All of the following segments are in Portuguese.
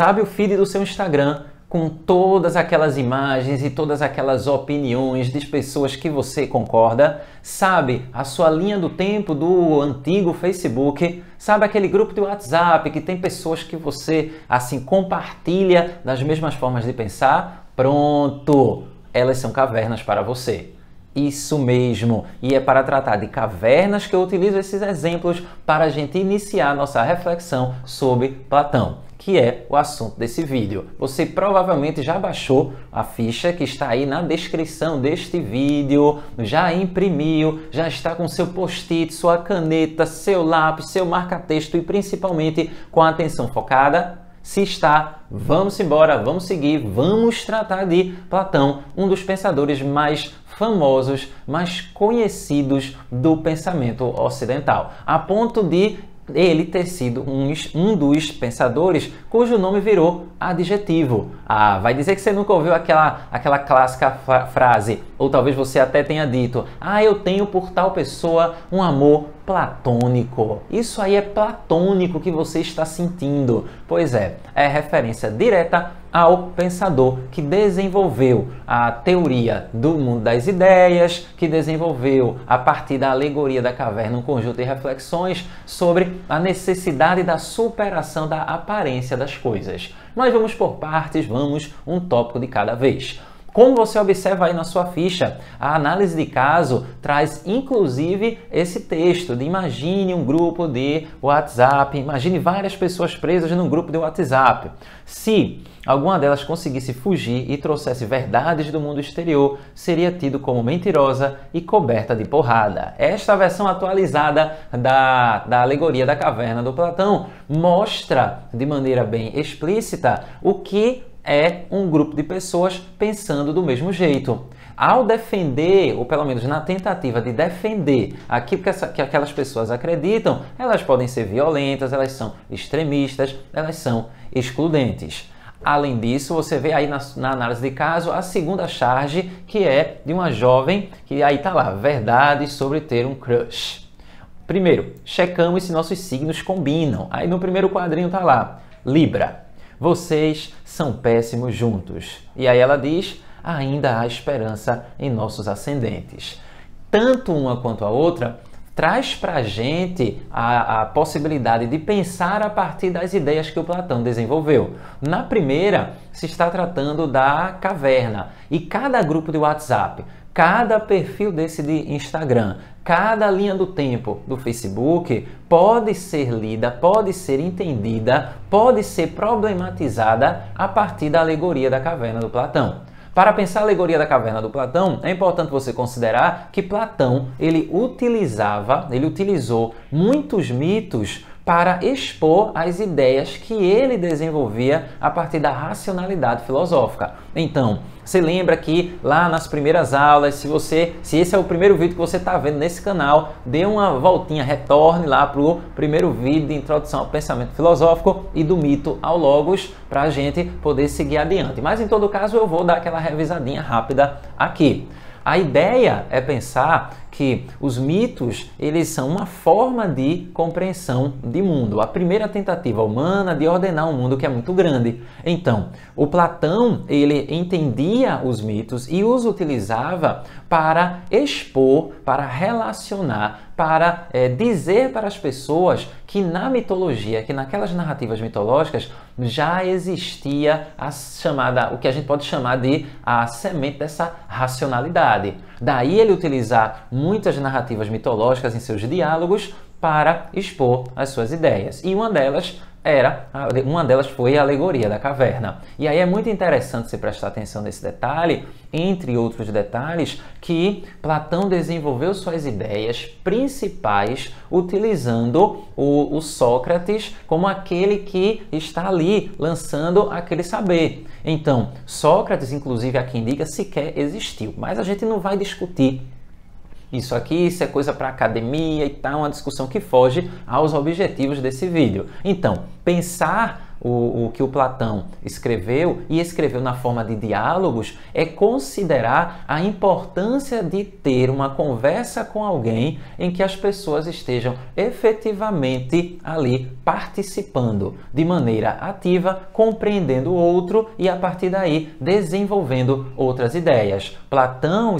Sabe o feed do seu Instagram com todas aquelas imagens e todas aquelas opiniões de pessoas que você concorda? Sabe a sua linha do tempo do antigo Facebook? Sabe aquele grupo de WhatsApp que tem pessoas que você assim compartilha das mesmas formas de pensar? Pronto! Elas são cavernas para você. Isso mesmo! E é para tratar de cavernas que eu utilizo esses exemplos para a gente iniciar nossa reflexão sobre Platão, que é o assunto desse vídeo. Você provavelmente já baixou a ficha que está aí na descrição deste vídeo, já imprimiu, já está com seu post-it, sua caneta, seu lápis, seu marca-texto e principalmente com a atenção focada? Se está, vamos embora, vamos seguir, vamos tratar de Platão, um dos pensadores mais famosos, mais conhecidos do pensamento ocidental, a ponto de ele ter sido um dos pensadores cujo nome virou adjetivo. Ah, vai dizer que você nunca ouviu aquela clássica frase, ou talvez você até tenha dito: ah, eu tenho por tal pessoa um amor platônico. Isso aí é platônico que você está sentindo. Pois é referência direta ao pensador que desenvolveu a teoria do mundo das ideias, que desenvolveu, a partir da alegoria da caverna, um conjunto de reflexões sobre a necessidade da superação da aparência das coisas. Mas vamos por partes, vamos um tópico de cada vez. Como você observa aí na sua ficha, a análise de caso traz inclusive esse texto de imagine um grupo de WhatsApp, imagine várias pessoas presas num grupo de WhatsApp. Se alguma delas conseguisse fugir e trouxesse verdades do mundo exterior, seria tido como mentirosa e coberta de porrada. Esta versão atualizada da alegoria da caverna do Platão mostra de maneira bem explícita o que é um grupo de pessoas pensando do mesmo jeito. Ao defender, ou pelo menos na tentativa de defender aquilo que aquelas pessoas acreditam, elas podem ser violentas, elas são extremistas, elas são excludentes. Além disso, você vê aí na análise de caso a segunda charge, que é de uma jovem, que aí está lá, verdades sobre ter um crush. Primeiro, checamos se nossos signos combinam. Aí no primeiro quadrinho está lá, Libra. Vocês são péssimos juntos. E aí ela diz, ainda há esperança em nossos ascendentes. Tanto uma quanto a outra traz para a gente a possibilidade de pensar a partir das ideias que o Platão desenvolveu. Na primeira, se está tratando da caverna. E cada grupo de WhatsApp, cada perfil desse de Instagram, cada linha do tempo do Facebook pode ser lida, pode ser entendida, pode ser problematizada a partir da alegoria da caverna do Platão. Para pensar a alegoria da caverna do Platão, é importante você considerar que Platão ele utilizou muitos mitos para expor as ideias que ele desenvolvia a partir da racionalidade filosófica. Então, você lembra que lá nas primeiras aulas, se esse é o primeiro vídeo que você está vendo nesse canal, dê uma voltinha, retorne lá para o primeiro vídeo de introdução ao pensamento filosófico e do mito ao logos, para a gente poder seguir adiante. Mas em todo caso eu vou dar aquela revisadinha rápida aqui. A ideia é pensar que os mitos, eles são uma forma de compreensão de mundo. A primeira tentativa humana de ordenar um mundo que é muito grande. Então, o Platão, ele entendia os mitos e os utilizava para expor, para relacionar, para dizer para as pessoas que na mitologia, que naquelas narrativas mitológicas, já existia o que a gente pode chamar de a semente dessa racionalidade. Daí ele utilizar muitas narrativas mitológicas em seus diálogos para expor as suas ideias. E uma delas foi a alegoria da caverna. E aí é muito interessante você prestar atenção nesse detalhe, entre outros detalhes, que Platão desenvolveu suas ideias principais utilizando o Sócrates como aquele que está ali lançando aquele saber. Então, Sócrates, inclusive, há quem diga, sequer existiu. Mas a gente não vai discutir isso aqui, isso é coisa para academia e tal, uma discussão que foge aos objetivos desse vídeo. Então, pensar o que o Platão escreveu, e escreveu na forma de diálogos, é considerar a importância de ter uma conversa com alguém em que as pessoas estejam efetivamente ali participando de maneira ativa, compreendendo o outro e a partir daí desenvolvendo outras ideias. Platão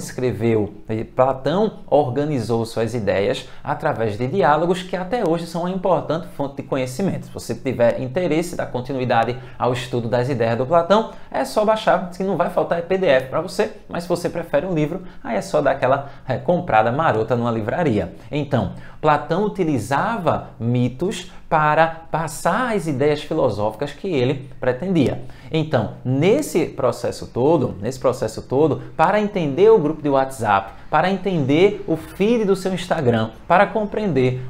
organizou suas ideias através de diálogos que até hoje são uma importante fonte de conhecimento. Se você tiver interesse da continuidade ao estudo das ideias do Platão, é só baixar, que não vai faltar PDF para você, mas se você prefere um livro, aí é só dar aquela comprada marota numa livraria. Então, Platão utilizava mitos para passar as ideias filosóficas que ele pretendia. Então, nesse processo todo, para entender o grupo de WhatsApp, para entender o feed do seu Instagram, para compreender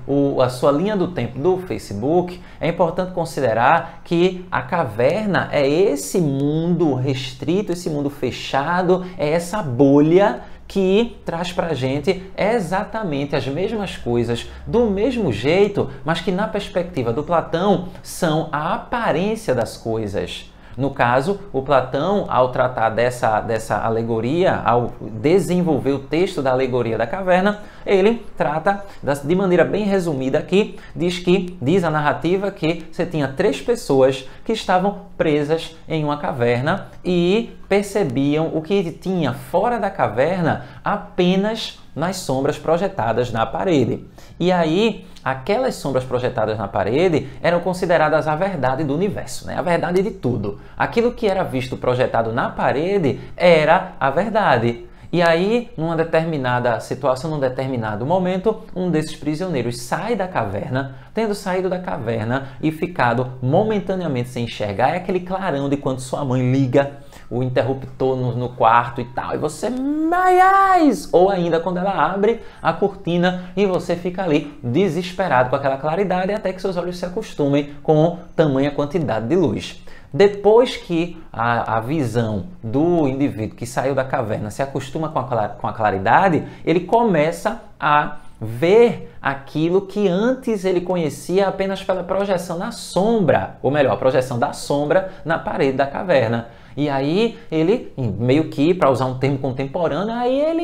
a sua linha do tempo do Facebook, é importante considerar que a caverna é esse mundo restrito, esse mundo fechado, é essa bolha que traz para a gente exatamente as mesmas coisas, do mesmo jeito, mas que na perspectiva do Platão são a aparência das coisas. No caso, o Platão, ao tratar dessa alegoria, ao desenvolver o texto da alegoria da caverna, ele trata de maneira bem resumida aqui, diz a narrativa que você tinha 3 pessoas que estavam presas em uma caverna e percebiam o que tinha fora da caverna apenas nas sombras projetadas na parede. E aí, aquelas sombras projetadas na parede eram consideradas a verdade do universo, né? A verdade de tudo. Aquilo que era visto projetado na parede era a verdade. E aí, numa determinada situação, num determinado momento, um desses prisioneiros sai da caverna, tendo saído da caverna e ficado momentaneamente sem enxergar. É aquele clarão de quando sua mãe liga o interruptor no quarto e tal, e você, maiás! Ou ainda quando ela abre a cortina e você fica ali desesperado com aquela claridade até que seus olhos se acostumem com tamanha quantidade de luz. Depois que a visão do indivíduo que saiu da caverna se acostuma com a claridade, ele começa a ver aquilo que antes ele conhecia apenas pela projeção na sombra, ou melhor, a projeção da sombra na parede da caverna. E aí ele, meio que, para usar um termo contemporâneo, aí ele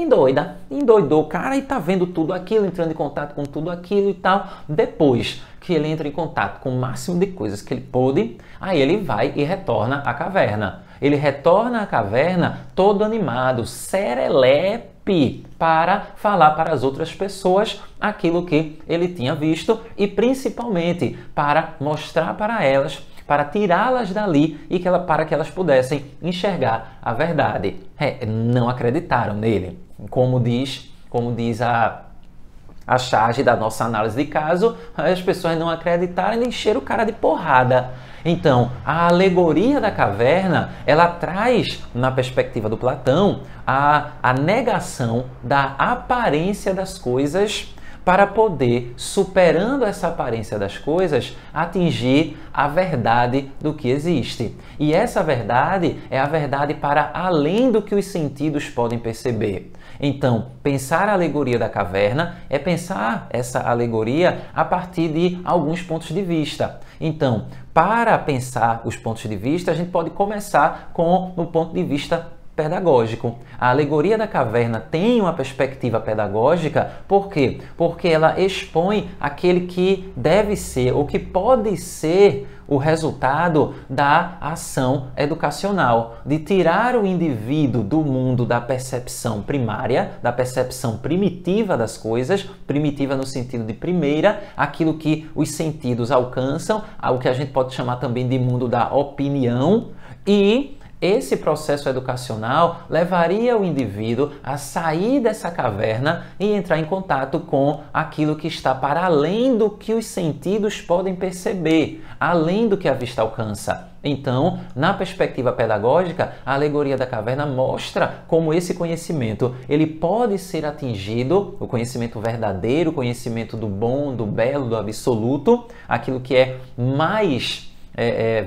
endoidou o cara e tá vendo tudo aquilo, entrando em contato com tudo aquilo e tal. Depois que ele entra em contato com o máximo de coisas que ele pôde, aí ele vai e retorna à caverna. Ele retorna à caverna todo animado, serelepe, para falar para as outras pessoas aquilo que ele tinha visto e principalmente para mostrar para elas, para tirá-las dali e para que elas pudessem enxergar a verdade. Não acreditaram nele. Como diz a charge da nossa análise de caso, as pessoas não acreditaram e encheram o cara de porrada. Então, a alegoria da caverna, ela traz, na perspectiva do Platão, a negação da aparência das coisas para poder, superando essa aparência das coisas, atingir a verdade do que existe. E essa verdade é a verdade para além do que os sentidos podem perceber. Então, pensar a alegoria da caverna é pensar essa alegoria a partir de alguns pontos de vista. Então, para pensar os pontos de vista, a gente pode começar com o ponto de vista pedagógico. A alegoria da caverna tem uma perspectiva pedagógica, por quê? Porque ela expõe aquele que deve ser ou que pode ser o resultado da ação educacional, de tirar o indivíduo do mundo da percepção primária, da percepção primitiva das coisas, primitiva no sentido de primeira, aquilo que os sentidos alcançam, o que a gente pode chamar também de mundo da opinião, e esse processo educacional levaria o indivíduo a sair dessa caverna e entrar em contato com aquilo que está para além do que os sentidos podem perceber, além do que a vista alcança. Então, na perspectiva pedagógica, a alegoria da caverna mostra como esse conhecimento ele pode ser atingido, o conhecimento verdadeiro, o conhecimento do bom, do belo, do absoluto, aquilo que é mais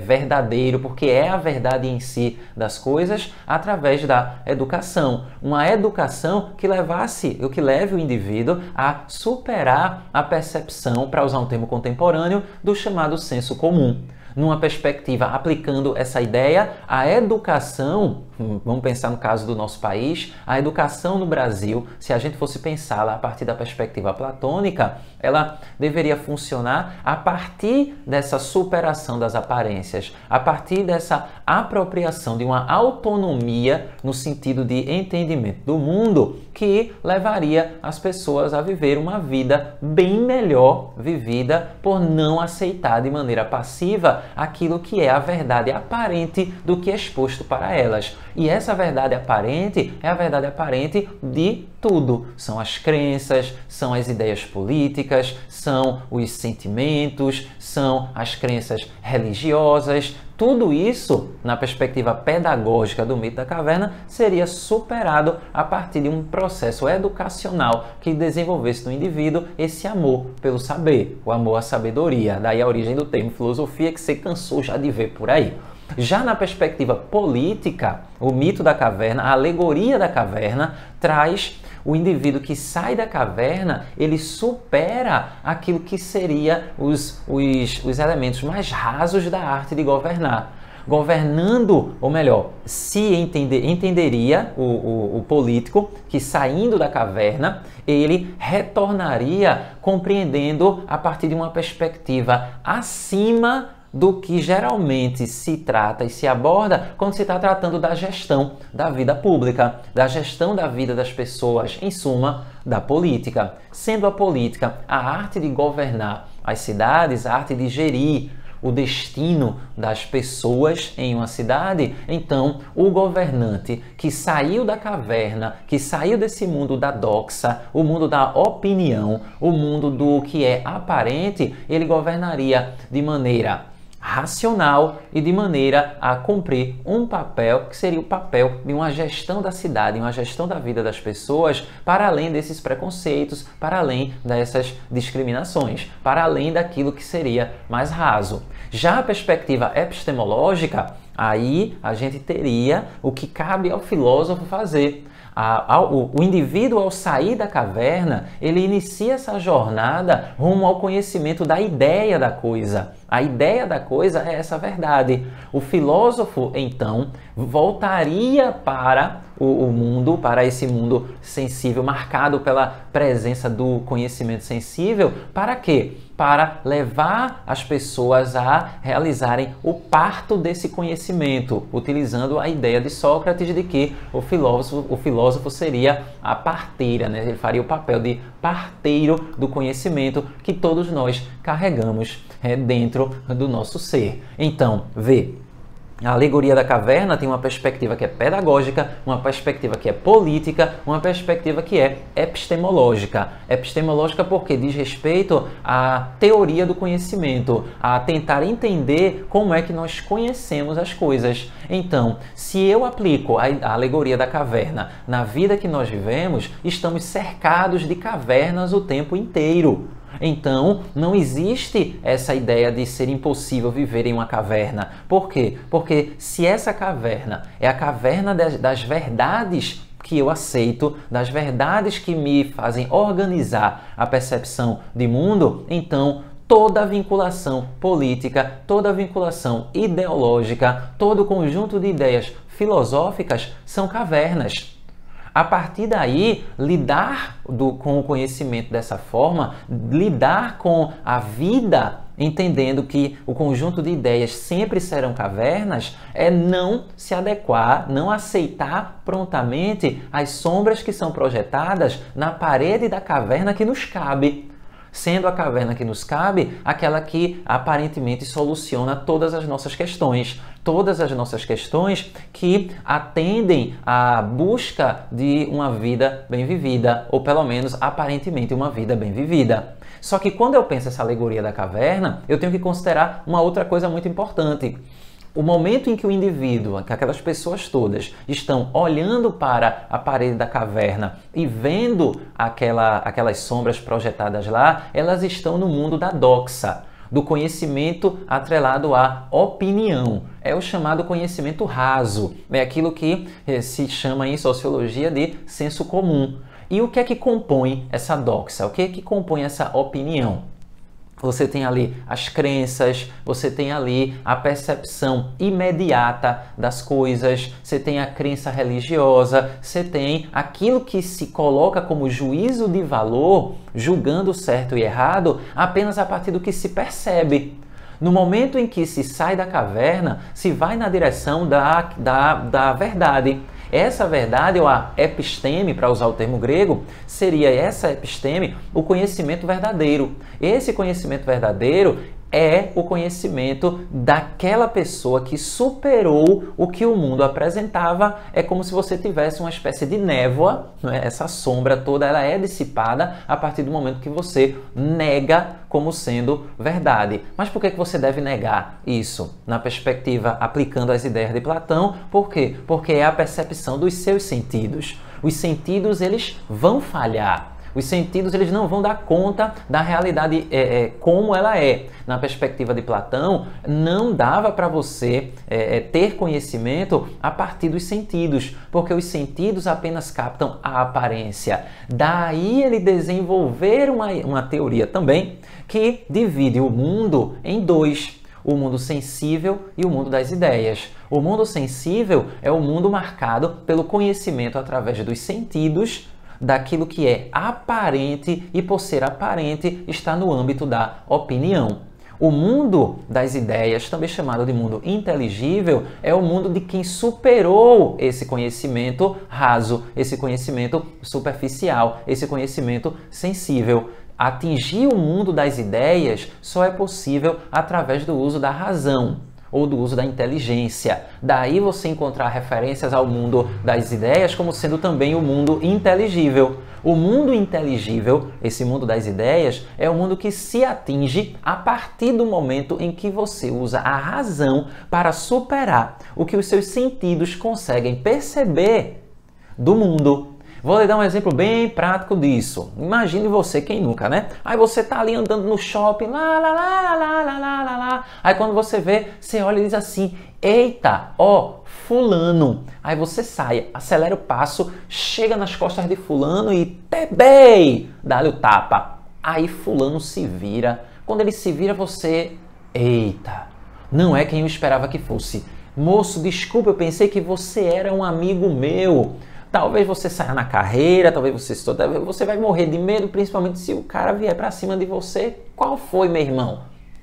verdadeiro, porque é a verdade em si das coisas, através da educação. Uma educação que leve o indivíduo a superar a percepção, para usar um termo contemporâneo, do chamado senso comum. numa perspectiva aplicando essa ideia, a educação, vamos pensar no caso do nosso país, a educação no Brasil, se a gente fosse pensá-la a partir da perspectiva platônica, ela deveria funcionar a partir dessa superação das aparências, a partir dessa apropriação de uma autonomia no sentido de entendimento do mundo que levaria as pessoas a viver uma vida bem melhor vivida por não aceitar de maneira passiva aquilo que é a verdade aparente do que é exposto para elas. E essa verdade aparente é a verdade aparente de tudo. São as crenças, são as ideias políticas, são os sentimentos, são as crenças religiosas. Tudo isso, na perspectiva pedagógica do mito da caverna, seria superado a partir de um processo educacional que desenvolvesse no indivíduo esse amor pelo saber, o amor à sabedoria. Daí a origem do termo filosofia, que você cansou já de ver por aí. Já na perspectiva política, o mito da caverna, a alegoria da caverna, traz o indivíduo que sai da caverna, ele supera aquilo que seria os elementos mais rasos da arte de governar. Governando, ou melhor, entenderia o político que saindo da caverna, ele retornaria compreendendo a partir de uma perspectiva acima do que geralmente se trata e se aborda quando se está tratando da gestão da vida pública, da gestão da vida das pessoas, em suma, da política. Sendo a política a arte de governar as cidades, a arte de gerir o destino das pessoas em uma cidade, então o governante que saiu da caverna, que saiu desse mundo da doxa, o mundo da opinião, o mundo do que é aparente, ele governaria de maneira racional e de maneira a cumprir um papel que seria o papel de uma gestão da cidade, uma gestão da vida das pessoas, para além desses preconceitos, para além dessas discriminações, para além daquilo que seria mais raso. Já a perspectiva epistemológica, aí a gente teria o que cabe ao filósofo fazer. O indivíduo, ao sair da caverna, ele inicia essa jornada rumo ao conhecimento da ideia da coisa. A ideia da coisa é essa verdade. O filósofo, então, voltaria para o mundo, para esse mundo sensível, marcado pela presença do conhecimento sensível, para quê? Para levar as pessoas a realizarem o parto desse conhecimento, utilizando a ideia de Sócrates de que o filósofo seria a parteira, né? Ele faria o papel de parteiro do conhecimento que todos nós carregamos dentro do nosso ser. Então, vê. A alegoria da caverna tem uma perspectiva que é pedagógica, uma perspectiva que é política, uma perspectiva que é epistemológica. Epistemológica porque diz respeito à teoria do conhecimento, a tentar entender como é que nós conhecemos as coisas. Então, se eu aplico a alegoria da caverna na vida que nós vivemos, estamos cercados de cavernas o tempo inteiro. Então, não existe essa ideia de ser impossível viver em uma caverna. Por quê? Porque se essa caverna é a caverna das verdades que eu aceito, das verdades que me fazem organizar a percepção de mundo, então toda vinculação política, toda vinculação ideológica, todo conjunto de ideias filosóficas são cavernas. A partir daí, lidar com o conhecimento dessa forma, lidar com a vida, entendendo que o conjunto de ideias sempre serão cavernas, é não se adequar, não aceitar prontamente as sombras que são projetadas na parede da caverna que nos cabe. Sendo a caverna que nos cabe aquela que aparentemente soluciona todas as nossas questões. Todas as nossas questões que atendem à busca de uma vida bem vivida, ou pelo menos aparentemente uma vida bem vivida. Só que quando eu penso essa alegoria da caverna, eu tenho que considerar uma outra coisa muito importante. O momento em que o indivíduo, que aquelas pessoas todas estão olhando para a parede da caverna e vendo aquelas sombras projetadas lá, elas estão no mundo da doxa, do conhecimento atrelado à opinião. É o chamado conhecimento raso, é aquilo que se chama em sociologia de senso comum. E o que é que compõe essa doxa? O que é que compõe essa opinião? Você tem ali as crenças, você tem ali a percepção imediata das coisas, você tem a crença religiosa, você tem aquilo que se coloca como juízo de valor, julgando certo e errado, apenas a partir do que se percebe. No momento em que se sai da caverna, se vai na direção da verdade. Essa verdade, ou a episteme, para usar o termo grego, seria essa episteme, o conhecimento verdadeiro. Esse conhecimento verdadeiro é o conhecimento daquela pessoa que superou o que o mundo apresentava. É como se você tivesse uma espécie de névoa, não é? Essa sombra toda ela é dissipada a partir do momento que você nega como sendo verdade. Mas por que você deve negar isso? Na perspectiva, aplicando as ideias de Platão, por quê? Porque é a percepção dos seus sentidos. Os sentidos, eles vão falhar. Os sentidos eles não vão dar conta da realidade como ela é. Na perspectiva de Platão, não dava para você ter conhecimento a partir dos sentidos, porque os sentidos apenas captam a aparência. Daí ele desenvolver uma teoria também que divide o mundo em dois. O mundo sensível e o mundo das ideias. O mundo sensível é o mundo marcado pelo conhecimento através dos sentidos, daquilo que é aparente e, por ser aparente, está no âmbito da opinião. O mundo das ideias, também chamado de mundo inteligível, é o mundo de quem superou esse conhecimento raso, esse conhecimento superficial, esse conhecimento sensível. Atingir o mundo das ideias só é possível através do uso da razão ou do uso da inteligência. Daí você encontrar referências ao mundo das ideias como sendo também o mundo inteligível. O mundo inteligível, esse mundo das ideias, é o mundo que se atinge a partir do momento em que você usa a razão para superar o que os seus sentidos conseguem perceber do mundo. Vou lhe dar um exemplo bem prático disso. Imagine você, quem nunca, né? Aí você tá ali andando no shopping, lá. Aí quando você vê, você olha e diz assim, eita, ó, fulano. Aí você sai, acelera o passo, chega nas costas de fulano e tebei, dá-lhe o tapa. Aí fulano se vira. Quando ele se vira, você, eita, não é quem eu esperava que fosse. Moço, desculpa, eu pensei que você era um amigo meu. Talvez você saia na carreira, talvez você vai morrer de medo, principalmente se o cara vier pra cima de você. Qual foi, meu irmão?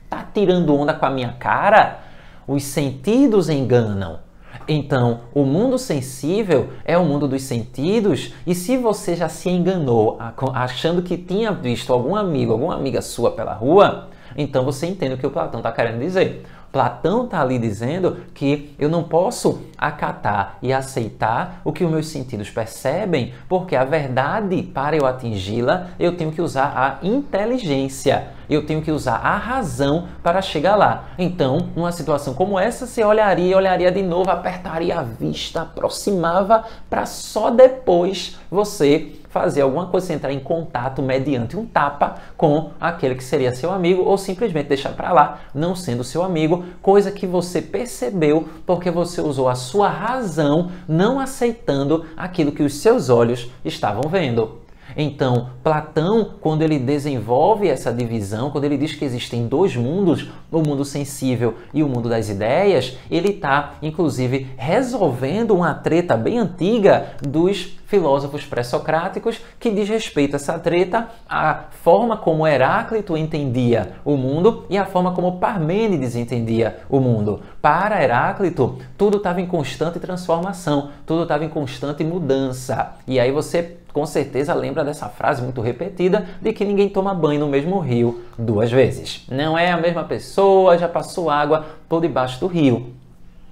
Tá tirando onda com a minha cara? Os sentidos enganam. Então, o mundo sensível é o mundo dos sentidos, e se você já se enganou achando que tinha visto algum amigo, alguma amiga sua pela rua, então você entende o que o Platão está querendo dizer. Platão está ali dizendo que eu não posso acatar e aceitar o que os meus sentidos percebem, porque a verdade, para eu atingi-la, eu tenho que usar a inteligência, eu tenho que usar a razão para chegar lá. Então, numa situação como essa, você olharia de novo, apertaria a vista, aproximava, para só depois você fazer alguma coisa, entrar em contato mediante um tapa com aquele que seria seu amigo, ou simplesmente deixar para lá, não sendo seu amigo, coisa que você percebeu porque você usou a sua razão, não aceitando aquilo que os seus olhos estavam vendo. Então, Platão, quando ele desenvolve essa divisão, quando ele diz que existem dois mundos, o mundo sensível e o mundo das ideias, ele está, inclusive, resolvendo uma treta bem antiga dos filósofos pré-socráticos, que diz respeito a essa treta, a forma como Heráclito entendia o mundo e a forma como Parmênides entendia o mundo. Para Heráclito, tudo estava em constante transformação, tudo estava em constante mudança. E aí você com certeza lembra dessa frase muito repetida de que ninguém toma banho no mesmo rio duas vezes. Não é a mesma pessoa, já passou água por debaixo do rio.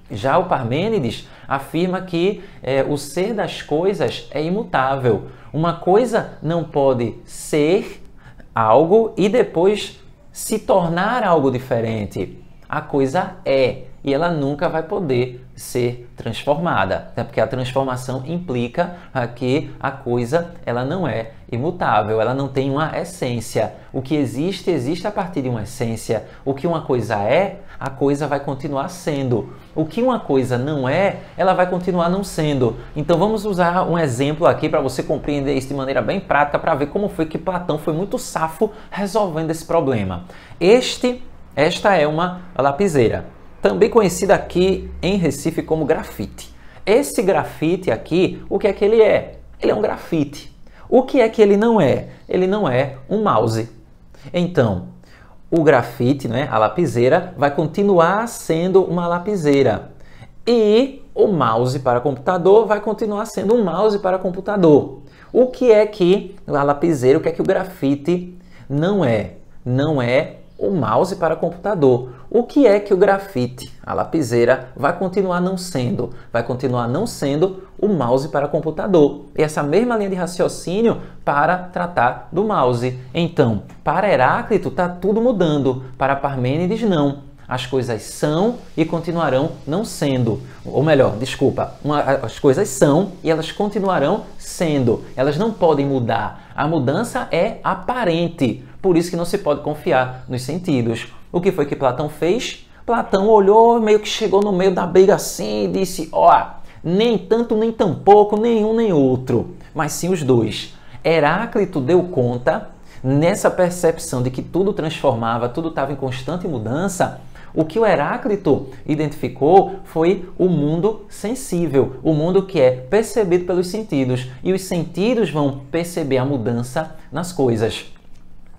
Já o Parmênides afirma que o ser das coisas é imutável. Uma coisa não pode ser algo e depois se tornar algo diferente. A coisa é. e ela nunca vai poder ser transformada, né? Porque a transformação implica que a coisa ela não é imutável, ela não tem uma essência. O que existe, existe a partir de uma essência. O que uma coisa é, a coisa vai continuar sendo. O que uma coisa não é, ela vai continuar não sendo. Então vamos usar um exemplo aqui para você compreender isso de maneira bem prática, para ver como foi que Platão foi muito safo resolvendo esse problema. Esta é uma lapiseira, também conhecida aqui em Recife como grafite. Esse grafite aqui, o que é que ele é? Ele é um grafite. O que é que ele não é? Ele não é um mouse. Então, o grafite, né, a lapiseira, vai continuar sendo uma lapiseira. E o mouse para computador vai continuar sendo um mouse para computador. O que é que a lapiseira, o que é que o grafite não é? Não é o mouse para computador. O que é que o grafite, a lapiseira, vai continuar não sendo? Vai continuar não sendo o mouse para computador. E essa mesma linha de raciocínio para tratar do mouse. Então, para Heráclito está tudo mudando. Para Parmênides, não. As coisas são e continuarão não sendo. Ou melhor, desculpa, as coisas são e elas continuarão sendo. Elas não podem mudar. A mudança é aparente. Por isso que não se pode confiar nos sentidos. O que foi que Platão fez? Platão olhou, meio que chegou no meio da briga assim e disse, nem tanto nem tão pouco, nenhum nem outro, mas sim os dois. Heráclito deu conta, nessa percepção de que tudo transformava, tudo estava em constante mudança. O que o Heráclito identificou foi o mundo sensível, o mundo que é percebido pelos sentidos. E os sentidos vão perceber a mudança nas coisas.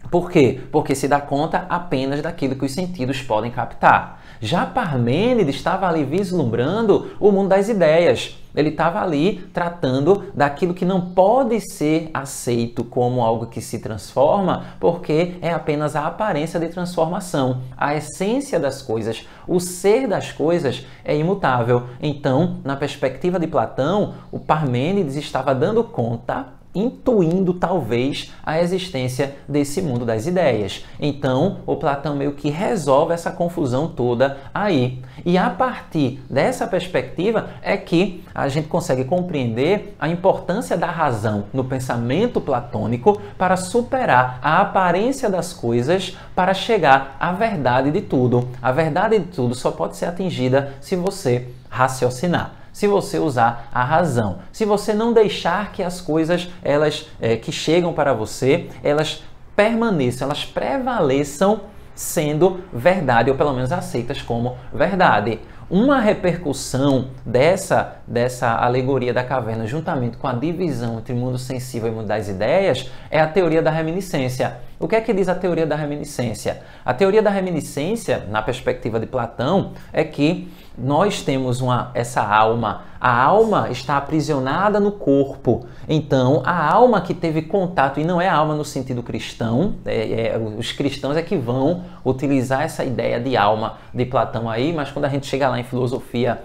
Por quê? Porque se dá conta apenas daquilo que os sentidos podem captar. Já Parmênides estava ali vislumbrando o mundo das ideias. Ele estava ali tratando daquilo que não pode ser aceito como algo que se transforma, porque é apenas a aparência de transformação. A essência das coisas, o ser das coisas é imutável. Então, na perspectiva de Platão, o Parmênides estava dando conta, intuindo talvez a existência desse mundo das ideias. Então, o Platão meio que resolve essa confusão toda aí. E a partir dessa perspectiva é que a gente consegue compreender a importância da razão no pensamento platônico para superar a aparência das coisas para chegar à verdade de tudo. A verdade de tudo só pode ser atingida se você raciocinar. Se você usar a razão, se você não deixar que as coisas que chegam para você, elas permaneçam, elas prevaleçam sendo verdade, ou pelo menos aceitas como verdade. Uma repercussão dessa alegoria da caverna, juntamente com a divisão entre mundo sensível e mundo das ideias, é a teoria da reminiscência. O que é que diz a teoria da reminiscência? A teoria da reminiscência, na perspectiva de Platão, é que nós temos essa alma. A alma está aprisionada no corpo. Então, a alma que teve contato, e não é a alma no sentido cristão, os cristãos é que vão utilizar essa ideia de alma de Platão aí, mas quando a gente chega lá em filosofia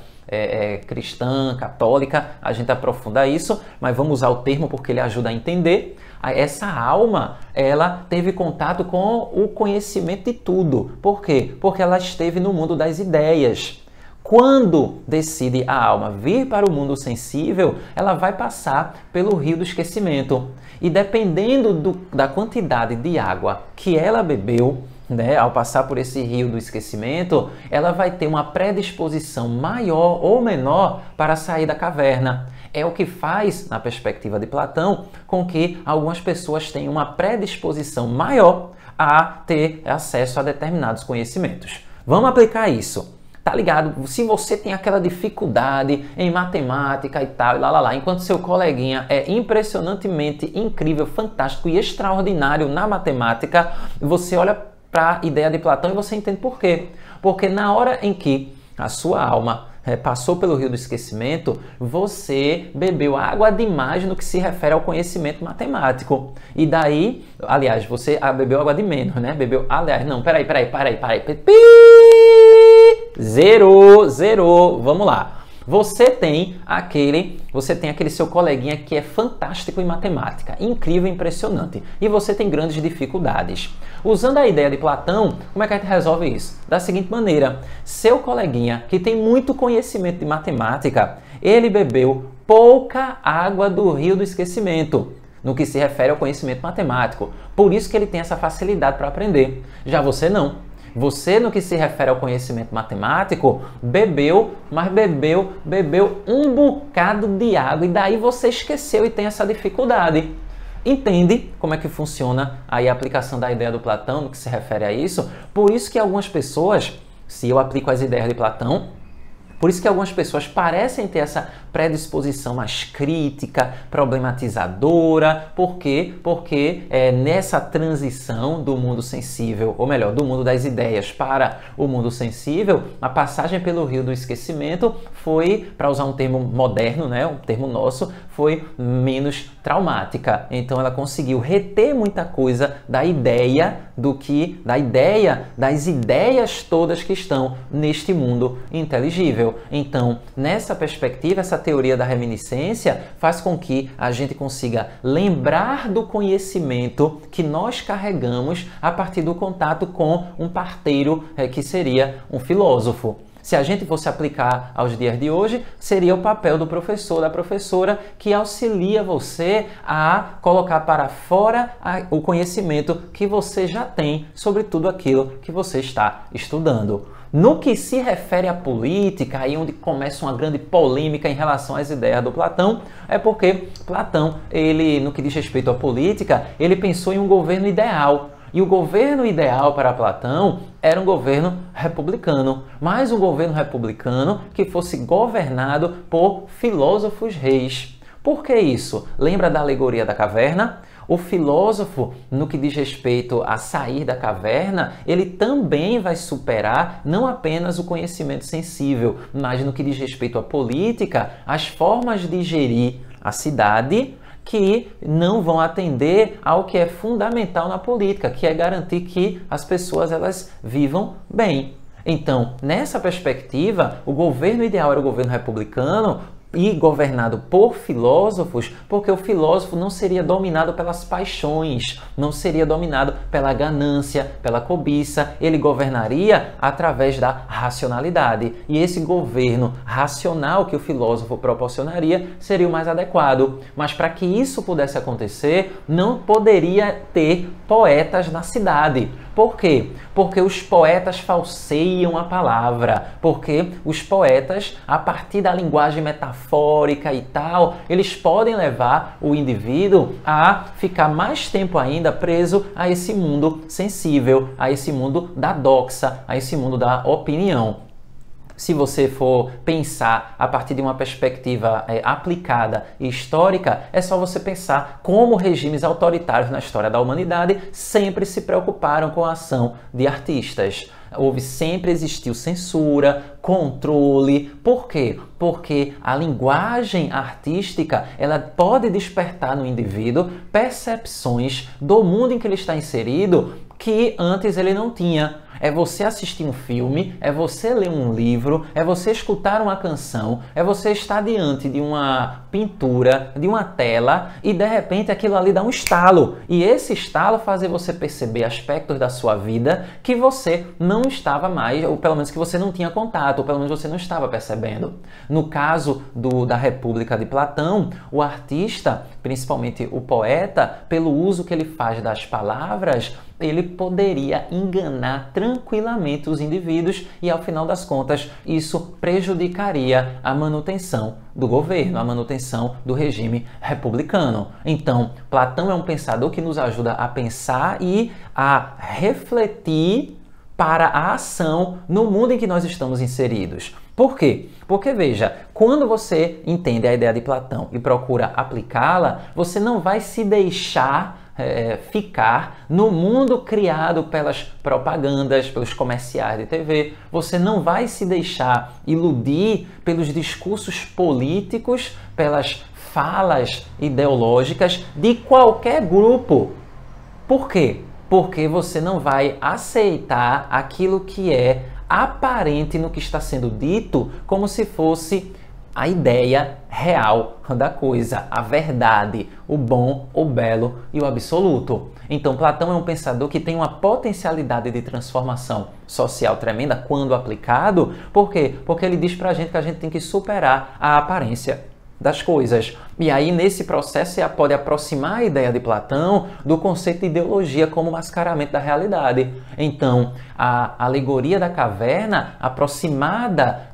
cristã, católica, a gente aprofunda isso, mas vamos usar o termo porque ele ajuda a entender. Essa alma, ela teve contato com o conhecimento de tudo. Por quê? Porque ela esteve no mundo das ideias. Quando decide a alma vir para o mundo sensível, ela vai passar pelo rio do esquecimento. E dependendo da quantidade de água que ela bebeu, né, ao passar por esse rio do esquecimento, ela vai ter uma predisposição maior ou menor para sair da caverna. É o que faz, na perspectiva de Platão, com que algumas pessoas tenham uma predisposição maior a ter acesso a determinados conhecimentos. Vamos aplicar isso. Tá ligado? Se você tem aquela dificuldade em matemática e tal, enquanto seu coleguinha é impressionantemente incrível, fantástico e extraordinário na matemática, você olha para a ideia de Platão e você entende por quê. Porque na hora em que a sua alma passou pelo rio do esquecimento, você bebeu água demais no que se refere ao conhecimento matemático. E daí, aliás, você bebeu água de menos, né? Peraí. Zerou. Vamos lá. Você tem aquele seu coleguinha que é fantástico em matemática, incrível, impressionante, e você tem grandes dificuldades. Usando a ideia de Platão, como é que a gente resolve isso? Da seguinte maneira: seu coleguinha que tem muito conhecimento de matemática, ele bebeu pouca água do rio do esquecimento, no que se refere ao conhecimento matemático. Por isso que ele tem essa facilidade para aprender. Já você não. Você, no que se refere ao conhecimento matemático, bebeu um bocado de água e daí você esqueceu e tem essa dificuldade. Entende como é que funciona aí a aplicação da ideia do Platão no que se refere a isso? Por isso que algumas pessoas, se eu aplico as ideias de Platão, por isso que algumas pessoas parecem ter essa predisposição mais crítica, problematizadora. Por quê? Porque nessa transição do mundo sensível, ou melhor, do mundo das ideias para o mundo sensível, a passagem pelo rio do esquecimento foi, para usar um termo moderno, né, um termo nosso, foi menos traumática. Então ela conseguiu reter muita coisa das ideias todas que estão neste mundo inteligível. Então, nessa perspectiva, essa teoria da reminiscência faz com que a gente consiga lembrar do conhecimento que nós carregamos a partir do contato com um parteiro que seria um filósofo. Se a gente fosse aplicar aos dias de hoje, seria o papel do professor, da professora, que auxilia você a colocar para fora o conhecimento que você já tem sobre tudo aquilo que você está estudando. No que se refere à política, aí onde começa uma grande polêmica em relação às ideias do Platão, é porque Platão, no que diz respeito à política, ele pensou em um governo ideal. E o governo ideal para Platão era um governo republicano, mas um governo republicano que fosse governado por filósofos reis. Por que isso? Lembra da alegoria da caverna? O filósofo, no que diz respeito a sair da caverna, ele também vai superar não apenas o conhecimento sensível, mas no que diz respeito à política, as formas de gerir a cidade que não vão atender ao que é fundamental na política, que é garantir que as pessoas elas vivam bem. Então, nessa perspectiva, o governo ideal era o governo republicano e governado por filósofos, porque o filósofo não seria dominado pelas paixões, não seria dominado pela ganância, pela cobiça, ele governaria através da racionalidade. E esse governo racional que o filósofo proporcionaria seria o mais adequado. Mas para que isso pudesse acontecer, não poderia ter poetas na cidade. Por quê? Porque os poetas falseiam a palavra, porque os poetas, a partir da linguagem metafórica e tal, eles podem levar o indivíduo a ficar mais tempo ainda preso a esse mundo sensível, a esse mundo da doxa, a esse mundo da opinião. Se você for pensar a partir de uma perspectiva aplicada e histórica, é só você pensar como regimes autoritários na história da humanidade sempre se preocuparam com a ação de artistas. Sempre existiu censura, controle. Por quê? Porque a linguagem artística ela pode despertar no indivíduo percepções do mundo em que ele está inserido que antes ele não tinha. É você assistir um filme, é você ler um livro, é você escutar uma canção, é você estar diante de uma pintura, de uma tela e de repente aquilo ali dá um estalo. E esse estalo fazer você perceber aspectos da sua vida que você não estava mais, ou pelo menos que você não tinha contato, ou pelo menos você não estava percebendo. No caso da República de Platão, o artista, principalmente o poeta, pelo uso que ele faz das palavras, ele poderia enganar tranquilamente os indivíduos e, ao final das contas, isso prejudicaria a manutenção do governo, a manutenção do regime republicano. Então, Platão é um pensador que nos ajuda a pensar e a refletir para a ação no mundo em que nós estamos inseridos. Por quê? Porque, veja, quando você entende a ideia de Platão e procura aplicá-la, você não vai se deixar ficar no mundo criado pelas propagandas, pelos comerciais de TV. Você não vai se deixar iludir pelos discursos políticos, pelas falas ideológicas de qualquer grupo. Por quê? Porque você não vai aceitar aquilo que é aparente no que está sendo dito como se fosse a ideia real da coisa, a verdade, o bom, o belo e o absoluto. Então, Platão é um pensador que tem uma potencialidade de transformação social tremenda quando aplicado. Por quê? Porque ele diz pra gente que a gente tem que superar a aparência das coisas. E aí, nesse processo, você pode aproximar a ideia de Platão do conceito de ideologia como mascaramento da realidade. Então, a alegoria da caverna, aproximada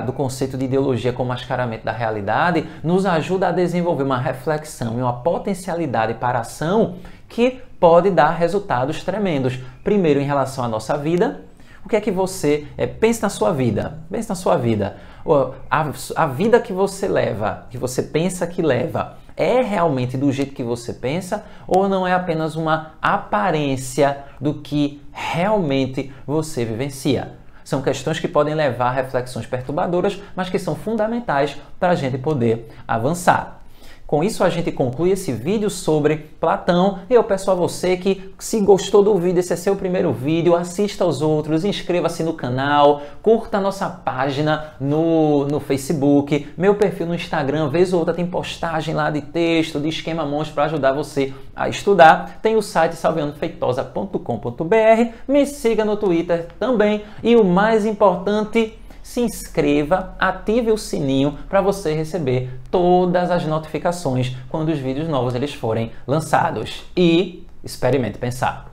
do conceito de ideologia como mascaramento da realidade, nos ajuda a desenvolver uma reflexão e uma potencialidade para a ação que pode dar resultados tremendos. Primeiro, em relação à nossa vida. O que é que você pensa na sua vida? Pense na sua vida. A vida que você leva, que você pensa que leva, é realmente do jeito que você pensa ou não é apenas uma aparência do que realmente você vivencia? São questões que podem levar a reflexões perturbadoras, mas que são fundamentais para a gente poder avançar. Com isso, a gente conclui esse vídeo sobre Platão. Eu peço a você que, se gostou do vídeo, esse é seu primeiro vídeo, assista aos outros, inscreva-se no canal, curta a nossa página no Facebook, meu perfil no Instagram, vez ou outra tem postagem lá de texto, de esquema monstro para ajudar você a estudar. Tem o site salveandofeitosa.com.br, me siga no Twitter também e o mais importante, se inscreva, ative o sininho para você receber todas as notificações quando os vídeos novos eles forem lançados. E experimente pensar.